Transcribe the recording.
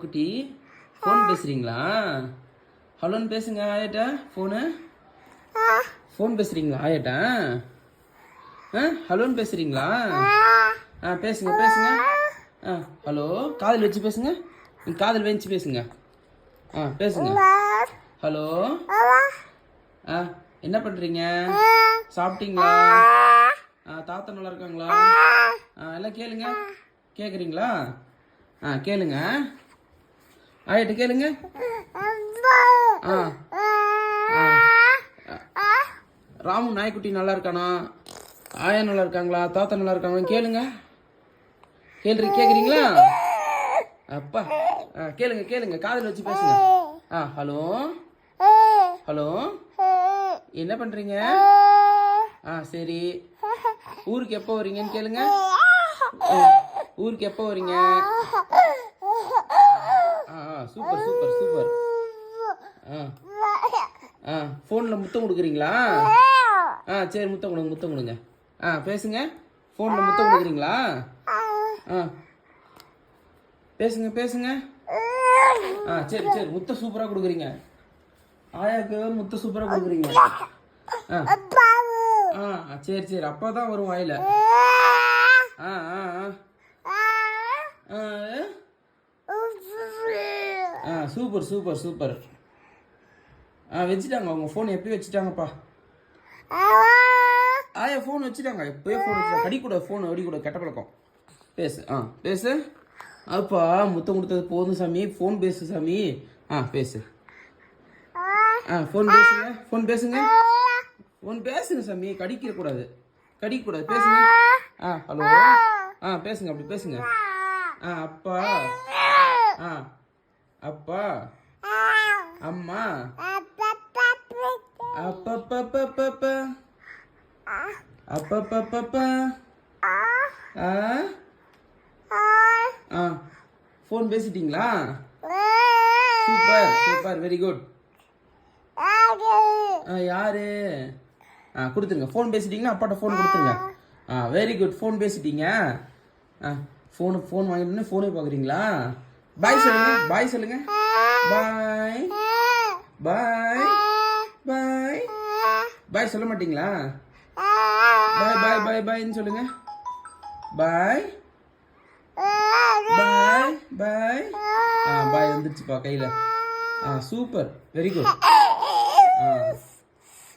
குட்டி ஃபோன் பேசுறீங்களா? ஹலோன்னு பேசுங்க ஆயாட்டா. ஃபோன் பேசுறீங்களா ஆயாட்டா? ஹலோன்னு பேசுறீங்களா? பேசுங்க பேசுங்க. ஹலோ, காதில் வச்சு பேசுங்க. நீங்கள் காதில் வச்சு பேசுங்க. பேசுங்க. ஹலோ. என்ன பண்ணுறீங்க? சாப்பிட்டீங்களா? தாத்தா நல்லா இருக்காங்களா? எல்லாம் கேளுங்க. கேட்குறீங்களா? கேளுங்க. ஆயிட்டு கேளுங்க. ராமு நாய்க்குட்டி நல்லா இருக்கானா? ஆயா நல்லா இருக்காங்களா? தாத்தா நல்லா இருக்காங்களா? கேளுங்க. கேட்குறீங்களா? அப்பா கேளுங்க கேளுங்க, காதில் வச்சு பேசுங்க. ஹலோ ஹலோ, என்ன பண்ணுறீங்க? சரி, ஊருக்கு எப்போ வரீங்கன்னு கேளுங்க. ஊருக்கு எப்போ வரீங்க? Super super super. ஃபோனில் முத்தம் கொடுக்குறீங்களா? சரி, முத்தம் கொடுங்க முத்தம் கொடுங்க. பேசுங்க. ஃபோனில் முத்தம் கொடுக்குறீங்களா? பேசுங்க பேசுங்க. சரி சரி, முத்தம் சூப்பராக கொடுக்குறீங்க. ஆயாவுக்கு முத்தம் சூப்பராக கொடுக்குறீங்க. சரி சரி, அப்பா தான் வரும் வாயில. Super super super. வச்சுட்டாங்க அவங்க ஃபோன், எப்பயும் வச்சுட்டாங்கப்பா. ஆயா ஃபோன் வச்சுட்டாங்க, எப்போயே ஃபோன் வச்சுட்டாங்க. கடிக்கூடாது ஃபோன், அடிக்கூடாது, கெட்ட பழக்கம். பேசு. பேசு. அப்பா முத்தம் கொடுத்தது போதும் சாமி, ஃபோன் பேசு சாமி. பேசு. ஃபோன் பேசுங்க. ஃபோன் பேசுங்க. ஃபோன் பேசுங்க சாமி, கடிக்கக்கூடாது, கடிக்கக்கூடாது. பேசுங்க. ஹலோ. பேசுங்க, அப்படி பேசுங்க. அப்பா. அப்பா. அம்மா. அப்பப்பப்பப்பப்ப. அப்பப்பப்பப்ப. ஃபோன் பேசிட்டீங்களா? Super super, very good. யாரு? கொடுத்துருங்க. ஃபோன் பேசிட்டீங்கன்னா அப்பாட்ட ஃபோன் கொடுத்துருங்க. வெரி குட், ஃபோன் பேசிட்டீங்க. ஃபோன் வாங்கிட்டு ஃபோனே பார்க்குறீங்களா? பாய் சொல்லுங்க. பாய் சொல்லுங்க. பாய் பாய் பாய். பாய் சொல்ல மாட்டீங்களா? பாய் பாய் பாய் பாய்ன்னு சொல்லுங்க. பாய் பாய் பாய். பாய் வந்துருச்சுப்பா கையில். Super, very good.